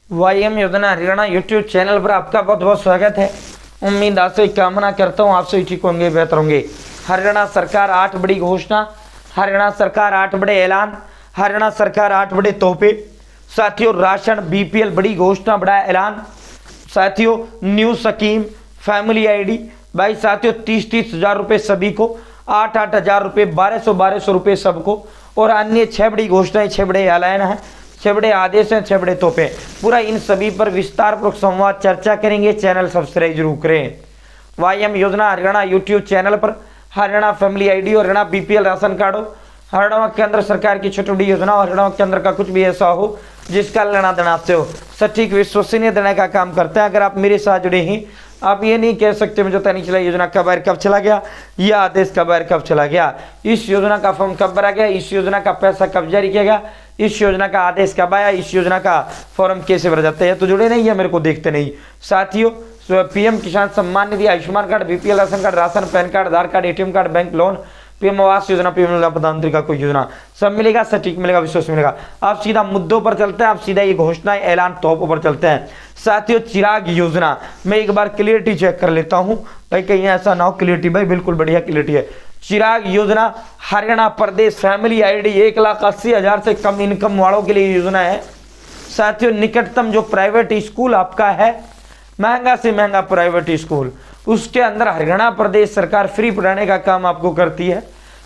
वाईएम योजना Haryana YouTube channel पर आपका बहुत बहुत स्वागत है। उम्मीद आशा कामना करता हूँ आप सभी ठीक होंगे, बेहतर होंगे। हरियाणा सरकार 8 बड़ी घोषणा, हरियाणा सरकार 8 बड़े ऐलान, हरियाणा सरकार 8 बड़े तोहफे। साथियों राशन बीपीएल बड़ी घोषणा, बड़ा ऐलान। साथियों न्यू स्कीम फैमिली आईडी भाई साथियों 30-30 हज़ार रुपये सभी को, 8-8 हज़ार रुपये, 1200 रुपये सबको। और अन्य 6 बड़ी घोषणाएं, 6 बड़े ऐलान हैं, 6 बड़े आदेश हैं, 6 बड़े तोहफे। पूरा इन सभी पर विस्तार पूर्वक संवाद चर्चा करेंगे। चैनल सब्सक्राइब जरूर करें। वाईएम योजना हरियाणा यूट्यूब चैनल पर हरियाणा फैमिली आईडी और हरियाणा बीपीएल राशन कार्ड हो, हरियाणा केंद्र सरकार की छोटी बड़ी योजना और हरियाणा केंद्र का कुछ भी ऐसा हो जिसका लेना देना आपसे हो, सटीक विश्वसनीय देने का काम करते हैं। अगर आप मेरे साथ जुड़े हैं, आप ये नहीं कह सकते मुझे पता नहीं चला योजना कब आया, कब चला गया, यह आदेश कब आया, कब चला गया, इस योजना का फॉर्म कब भरा गया, इस योजना का पैसा कब जारी किया गया, इस योजना का आदेश कब आया, इस योजना का फॉर्म कैसे भरा जाता है। तो जुड़े नहीं है, मेरे को देखते नहीं। साथियों PM Kisan Samman Nidhi, Ayushman card, BPL ration card, ration, PAN card, Aadhaar card, ATM card, bank loan, PM Awas Yojana, PM प्रधानमंत्री का कोई योजना, सब मिलेगा, सटीक मिलेगा, विश्वास मिलेगा। आप सीधा मुद्दों पर चलते हैं, आप सीधा ये घोषणाएं ऐलान तोहफों पर चलते हैं। साथियों चिराग योजना, मैं एक बार क्लियरिटी चेक कर लेता हूं भाई, कहीं ऐसा ना हो। क्लियरिटी भाई बिल्कुल बढ़िया क्लियरिटी है। चिराग योजना हरियाणा प्रदेश फैमिली आईडी 1,80,000 से कम इनकम वालों के लिए योजना है। साथियों निकटतम जो प्राइवेट स्कूल आपका है, महंगा से महंगा प्राइवेट स्कूल, उसके अंदर हरियाणा प्रदेश सरकार फ्री पढ़ाने का काम आपको करती है।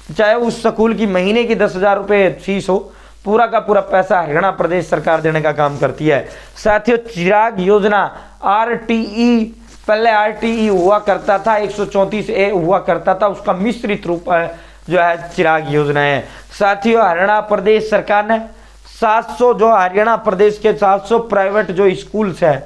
चाहे उस स्कूल की महीने की 10,000 रुपये फीस हो, पूरा का पूरा पैसा हरियाणा प्रदेश सरकार देने का काम करती है। साथियों चिराग योजना आरटीई, पहले आरटीई हुआ करता था, 134A हुआ करता था, उसका मिश्रित रूप जो है चिराग योजना है। साथियों हरियाणा प्रदेश सरकार ने 700 जो हरियाणा प्रदेश के 700 प्राइवेट जो स्कूल्स है,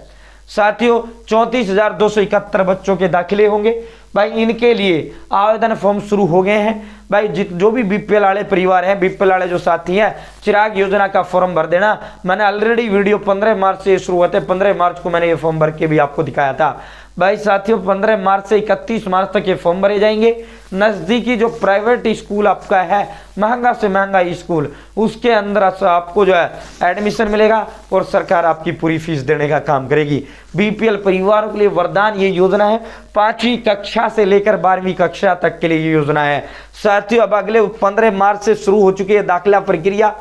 साथियों 34,271 बच्चों के दाखिले होंगे भाई। इनके लिए आवेदन फॉर्म शुरू हो गए हैं भाई। जो भी बीपीएल वाले परिवार हैं, बीपीएल वाले जो साथी हैं, चिराग योजना का फॉर्म भर देना। मैंने ऑलरेडी वीडियो 15 मार्च से शुरू हुए थे, 15 मार्च को मैंने ये फॉर्म भर के भी आपको दिखाया था भाई। साथियों 15 मार्च से 31 मार्च तक ये फॉर्म भरे जाएंगे। नज़दीकी जो प्राइवेट स्कूल आपका है, महंगा से महंगा स्कूल, उसके अंदर आपको जो है एडमिशन मिलेगा और सरकार आपकी पूरी फीस देने का काम करेगी। बीपीएल परिवारों के लिए वरदान ये योजना है। 5वीं कक्षा से लेकर 12वीं कक्षा तक के लिए ये योजना है। साथियों अब अगले 15 मार्च से शुरू हो चुकी है दाखिला प्रक्रिया।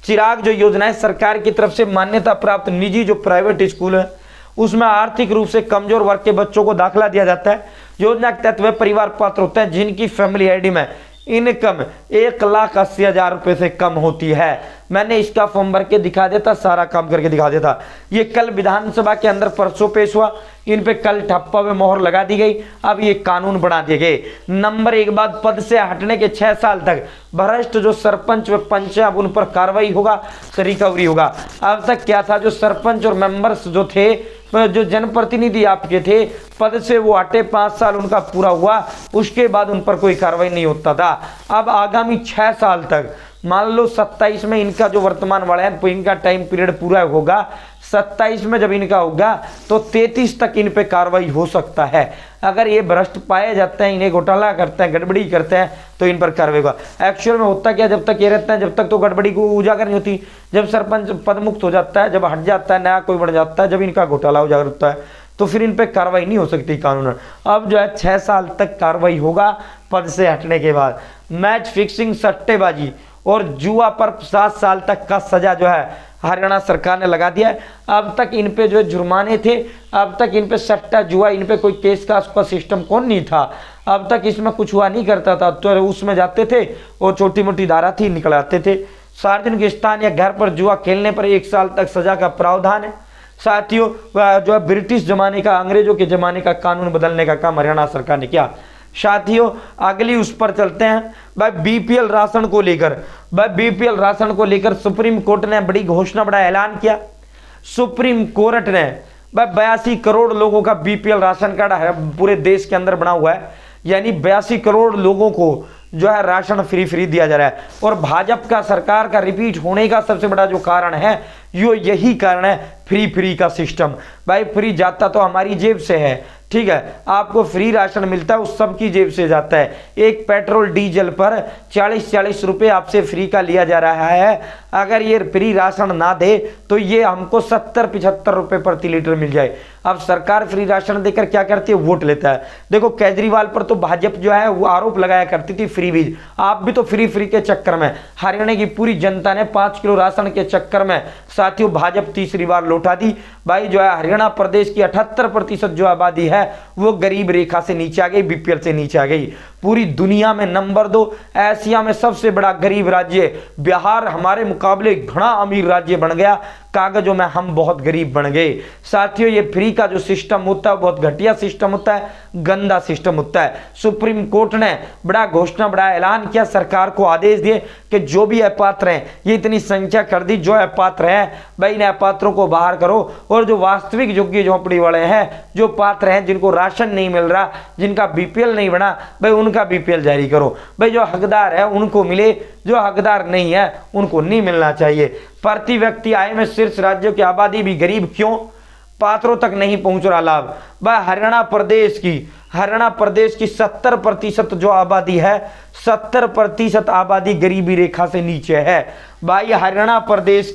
चिराग जो योजना है सरकार की तरफ से मान्यता प्राप्त निजी जो प्राइवेट स्कूल है, उसमें आर्थिक रूप से कमजोर वर्ग के बच्चों को दाखिला दिया जाता है। योजना के तहत वे परिवार पात्र होते हैं जिनकी फैमिली आईडी में इनकम 1,80,000 रुपये से कम होती है। मैंने इसका फॉर्म भर के दिखा देता, सारा काम करके दिखा देता। ये कल विधानसभा के अंदर परसों पेश हुआ, इन पे कल ठप्पा में मोहर लगा दी गई। अब ये कानून बना दिए गए। नंबर 1 बात, पद से हटने के 6 साल तक भ्रष्ट जो सरपंच व पंच अब उन पर कार्रवाई होगा, रिकवरी होगा। अब तक क्या था, जो सरपंच और मेंबर्स जो थे, जो जनप्रतिनिधि आपके थे, पद से वो हटे, 5 साल उनका पूरा हुआ, उसके बाद उन पर कोई कार्रवाई नहीं होता था। अब आगामी 6 साल तक, मान लो 27 में इनका जो वर्तमान वाला है, इनका टाइम पीरियड पूरा होगा, 27 में जब इनका होगा तो 33 तक इन पे कार्रवाई हो सकता है। अगर ये भ्रष्ट पाए जाते हैं, इन्हें घोटाला करते हैं, गड़बड़ी करते हैं, तो इन पर कार्रवाई होगा। एक्चुअल में होता क्या, जब तक ये रहते हैं जब तक तो गड़बड़ी को उजागर नहीं होती। जब सरपंच पद मुक्त हो जाता है, जब हट जाता है, नया कोई बढ़ जाता है, जब इनका घोटाला उजागर होता है, तो फिर इन पे कार्रवाई नहीं हो सकती कानून। अब जो है 6 साल तक कार्रवाई होगा पद से हटने के बाद। मैच फिक्सिंग, सट्टेबाजी और जुआ पर 7 साल तक का सजा जो है हरियाणा सरकार ने लगा दिया है। अब तक इन पे जो जुर्माने थे, अब तक इन पे सट्टा जुआ, इन पे कोई केस का उसका सिस्टम कौन नहीं था। अब तक इसमें कुछ हुआ नहीं करता था, तो उसमें जाते थे और छोटी मोटी धारा थी, निकल आते थे। सार्वजनिक स्थान या घर पर जुआ खेलने पर 1 साल तक सजा का प्रावधान है। साथियों जो है ब्रिटिश जमाने का, अंग्रेजों के जमाने का कानून बदलने का काम हरियाणा सरकार ने किया। साथियों अगली उस पर चलते हैं भाई, बीपीएल राशन को लेकर। भाई बीपीएल राशन को लेकर सुप्रीम कोर्ट ने बड़ी घोषणा, बड़ा ऐलान किया। सुप्रीम कोर्ट ने भाई 82 करोड़ लोगों का बीपीएल राशन कार्ड है, पूरे देश के अंदर बना हुआ है, यानी 82 करोड़ लोगों को जो है राशन फ्री दिया जा रहा है। और भाजपा का सरकार का रिपीट होने का सबसे बड़ा जो कारण है, यही कारण है फ्री का सिस्टम। भाई फ्री जाता तो हमारी जेब से है, ठीक है, आपको फ्री राशन मिलता है, उस सब की जेब से जाता है। एक पेट्रोल डीजल पर 40-40 रुपए आपसे फ्री का लिया जा रहा है। अगर ये फ्री राशन ना दे तो ये हमको 70-75 रुपए प्रति लीटर मिल जाए। अब सरकार फ्री राशन देकर क्या करती है, वोट लेता है। देखो केजरीवाल पर तो भाजपा जो है वो आरोप लगाया करती थी फ्री बीज, आप भी तो फ्री के चक्कर में, हरियाणा की पूरी जनता ने 5 किलो राशन के चक्कर में साथियों भाजपा तीसरी बार लौटा दी। भाई जो है हरियाणा प्रदेश की 78% जो आबादी है वो गरीब रेखा से नीचे आ गई, बीपीएल से नीचे आ गई। पूरी दुनिया में नंबर 2, एशिया में सबसे बड़ा गरीब राज्य बिहार हमारे मुकाबले घना अमीर राज्य बन गया, कागजों में हम बहुत गरीब बन गए। साथियों ये फ्री का जो सिस्टम होता है बहुत घटिया सिस्टम होता है, गंदा सिस्टम होता है। सुप्रीम कोर्ट ने बड़ा घोषणा, बड़ा ऐलान किया, सरकार को आदेश दिए कि जो भी अपात्र हैं, ये इतनी संख्या कर दी, जो अपात्र हैं भाई इन अपात्रों को बाहर करो, और जो वास्तविक झुग्गी झोंपड़ी वाले हैं, जो पात्र हैं, जिनको राशन नहीं मिल रहा, जिनका बीपीएल नहीं बना, भाई उनका बीपीएल जारी करो। भाई जो हकदार है उनको मिले, जो हकदार नहीं है उनको नहीं मिलना चाहिए। प्रति व्यक्ति आय में शीर्ष राज्यों की आबादी भी गरीब क्यों, पात्रों तक नहीं पहुंच रहा लाभ। भाई हरियाणा प्रदेश की 70% जो आबादी है, 70% आबादी गरीबी रेखा से नीचे है। भाई हरियाणा प्रदेश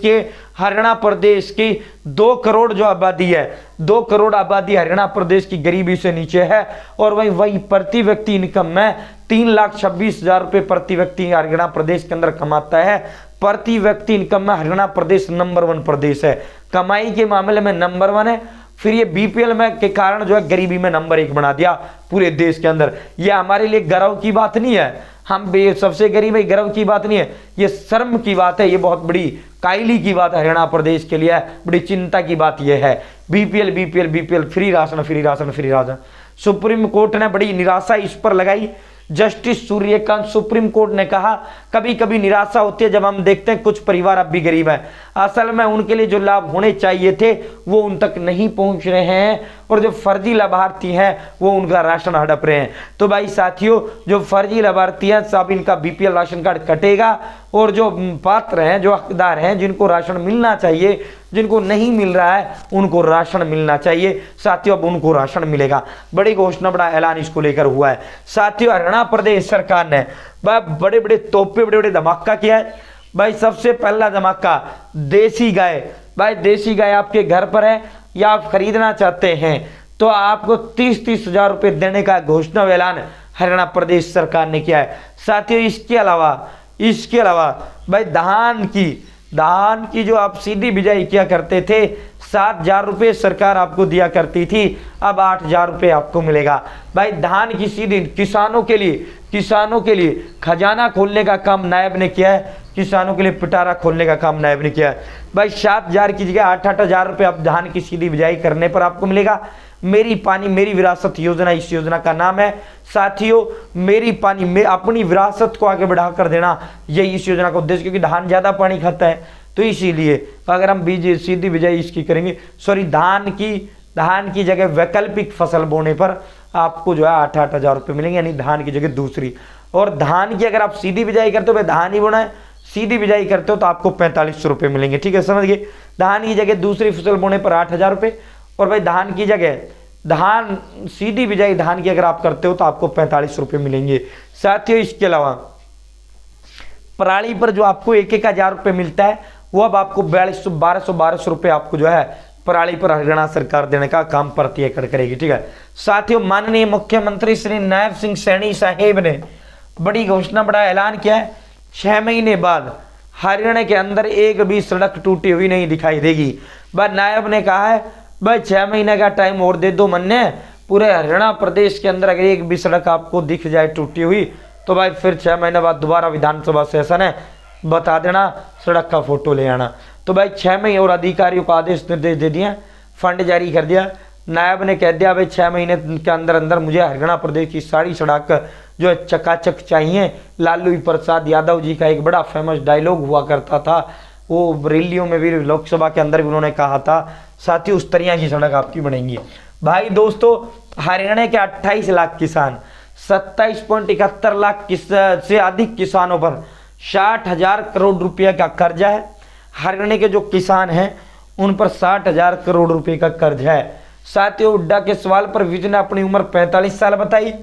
की 2 करोड़ जो आबादी है, 2 करोड़ आबादी हरियाणा प्रदेश की गरीबी से नीचे है। और वही प्रति व्यक्ति इनकम में 3,26,000 रुपये प्रति व्यक्ति हरियाणा प्रदेश के अंदर कमाता है। प्रति व्यक्ति इनकम में हरियाणा प्रदेश नंबर 1 प्रदेश है, कमाई के मामले में नंबर 1 है। फिर ये बीपीएल में के कारण जो है गरीबी में नंबर 1 बना दिया पूरे देश के अंदर। ये हमारे लिए गर्व की बात नहीं है, हम सबसे गरीब है, गर्व की बात नहीं है, ये शर्म की बात है, ये बहुत बड़ी कायली की बात हरियाणा प्रदेश के लिए है, बड़ी चिंता की बात यह है। BPL free ration. Supreme court ने बड़ी निराशा इस पर लगाई। जस्टिस सूर्यकांत, सुप्रीम कोर्ट ने कहा कभी कभी निराशा होती है जब हम देखते हैं कुछ परिवार अब भी गरीब हैं, असल में उनके लिए जो लाभ होने चाहिए थे वो उन तक नहीं पहुंच रहे हैं, और जो फर्जी लाभार्थी हैं वो उनका राशन हड़प रहे हैं। तो भाई साथियों जो फर्जी लाभार्थी हैं सब इनका बीपीएल राशन कार्ड कटेगा, और जो पात्र हैं, जो हकदार हैं, जिनको राशन मिलना चाहिए, जिनको नहीं मिल रहा है उनको राशन मिलना चाहिए। साथियों अब उनको राशन मिलेगा। बड़ी घोषणा, बड़ा ऐलान इसको लेकर हुआ है। साथियों हरियाणा प्रदेश सरकार ने बड़े बड़े तोहफे, बड़े बड़े धमाका किया है। भाई सबसे पहला धमाका देसी गाय। भाई देसी गाय आपके घर पर है या आप खरीदना चाहते हैं तो आपको 30-30 हजार रुपये देने का घोषणा ऐलान हरियाणा प्रदेश सरकार ने किया है। साथियों इसके अलावा भाई धान की जो आप सीधी बिजाई किया करते थे 7,000 रुपये सरकार आपको दिया करती थी, अब 8,000 रुपये आपको मिलेगा। भाई धान की सीधी किसानों के लिए खजाना खोलने का काम नायब ने किया है, किसानों के लिए पिटारा खोलने का काम नायब ने किया है। भाई 7,000 की जगह 8,000 रुपये अब धान की सीधी बिजाई करने पर आपको मिलेगा। मेरी पानी मेरी विरासत योजना इस योजना का नाम है। साथियों मेरी पानी में अपनी विरासत को आगे बढ़ाकर देना यही इस योजना का उद्देश्य, क्योंकि धान ज़्यादा पानी खाता है, तो इसीलिए अगर हम सीधी बिजाई इसकी करेंगे, धान की जगह वैकल्पिक फसल बोने पर आपको जो है 8,000 रुपये मिलेंगे, यानी धान की जगह दूसरी। और धान की अगर आप सीधी बिजाई करते हो, भाई धान ही बोना है, सीधी बिजाई करते हो तो आपको 4500 रुपये मिलेंगे। ठीक है, समझ गए। धान की जगह दूसरी फसल बोने पर 8,000 रुपये, और भाई धान की जगह सीधी बिजाई धान की अगर आप करते हो तो आपको 45 रुपये मिलेंगे। साथियों इसके अलावा पराली पर जो आपको 1,000 रुपये मिलता है वो अब आपको 1200 रुपये आपको जो है पराली पर हरियाणा सरकार देने का काम प्रति एकड़ करेगी। ठीक है साथियों, माननीय मुख्यमंत्री श्री नायब सिंह सैनी साहेब ने बड़ी घोषणा, बड़ा ऐलान किया है। 6 महीने बाद हरियाणा के अंदर एक भी सड़क टूटी हुई नहीं दिखाई देगी। भाई नायब ने कहा है भाई 6 महीने का टाइम और दे दो मन्ने, पूरे हरियाणा प्रदेश के अंदर अगर एक भी सड़क आपको दिख जाए टूटी हुई तो भाई फिर 6 महीने बाद दोबारा विधानसभा सेशन है, बता देना, सड़क का फोटो ले आना। तो भाई 6 महीने और अधिकारियों को आदेश निर्देश दे दिया, फंड जारी कर दिया। नायब ने कह दिया भाई 6 महीने के अंदर मुझे हरियाणा प्रदेश की सारी सड़क जो है चकाचक चाहिए। लालू प्रसाद यादव जी का एक बड़ा फेमस डायलॉग हुआ करता था, वो रैलियों में भी, लोकसभा के अंदर भी उन्होंने कहा था। साथ ही उस तरह की सड़क आपकी बनेंगी। भाई दोस्तों हरियाणा के 28 लाख किसान, 27.71 लाख से अधिक किसानों पर 60,000 करोड़ रुपये का कर्जा है। हरियाणा के जो किसान हैं उन पर 60,000 करोड़ रुपए का कर्ज है। साथियों हुड्डा के सवाल पर विज ने अपनी उम्र 45 साल बताई।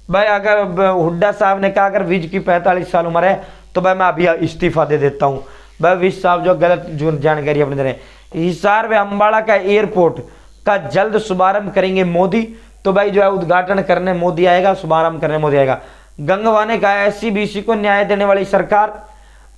भाई अगर हुड्डा साहब ने कहा अगर विज की 45 साल उम्र है तो भाई मैं अभी इस्तीफा दे देता हूँ। भाई विज साहब जो गलत जानकारी अपने दे रहे हैं। हिसार व अम्बाड़ा का एयरपोर्ट का जल्द शुभारंभ करेंगे मोदी। तो भाई जो है उद्घाटन करने मोदी आएगा, शुभारंभ करने मोदी आएगा। गंगवा ने कहा एससीबीसी को न्याय देने वाली सरकार।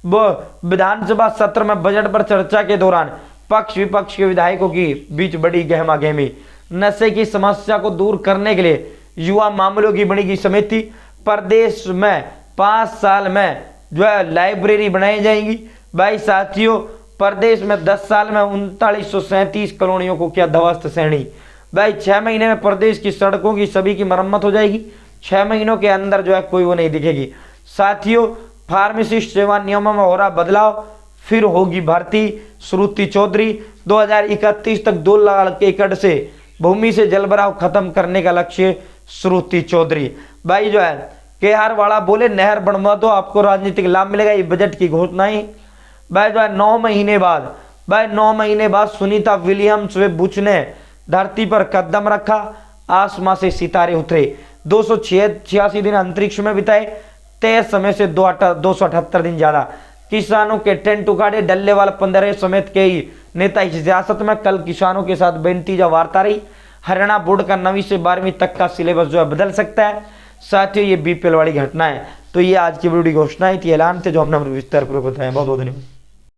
वो विधानसभा सत्र में बजट पर चर्चा के दौरान पक्ष विपक्ष के विधायकों की बीच बड़ी गहमागहमी। नशे की समस्या को दूर करने के लिए युवा मामलों की बनेगी समिति। प्रदेश में 5 साल में जो है लाइब्रेरी बनाई जाएंगी। भाई साथियों प्रदेश में 10 साल में 3937 कॉलोनियों को किया ध्वस्त श्रेणी। भाई 6 महीने में प्रदेश की सड़कों की सभी की मरम्मत हो जाएगी। 6 महीनों के अंदर जो है कोई वो नहीं दिखेगी। साथियों फार्मासिस्ट सेवा नियमों में हो रहा बदलाव, फिर होगी भर्ती। श्रुति चौधरी 2031 तक 2 लाख एकड़ से भूमि से जलभराव खत्म करने का लक्ष्य। श्रुति चौधरी भाई जो है केहार वाला बोले नहर बनवा दो आपको राजनीतिक लाभ मिलेगा। ये बजट की घोषणा ही भाई जो है 9 महीने बाद, भाई 9 महीने बाद सुनीता विलियम्स व बुच ने धरती पर कदम रखा। आसमां से सितारे उतरे। 286 दिन अंतरिक्ष में बिताए। तय समय से 278 दिन ज्यादा। किसानों के टेंट उखाड़े। डल्लेवाल 15 समेत कई नेता इस सियासत में। कल किसानों के साथ बेनतीजा वार्ता रही। हरियाणा बोर्ड का 9वीं से 12वीं तक का सिलेबस जो है बदल सकता है। साथियों ये बीपीएल वाली घटना है। तो ये आज की वीडियो घोषणा थी, ऐलान थे जो हमने विस्तार पूर्वक बताया। बहुत बहुत धन्यवाद।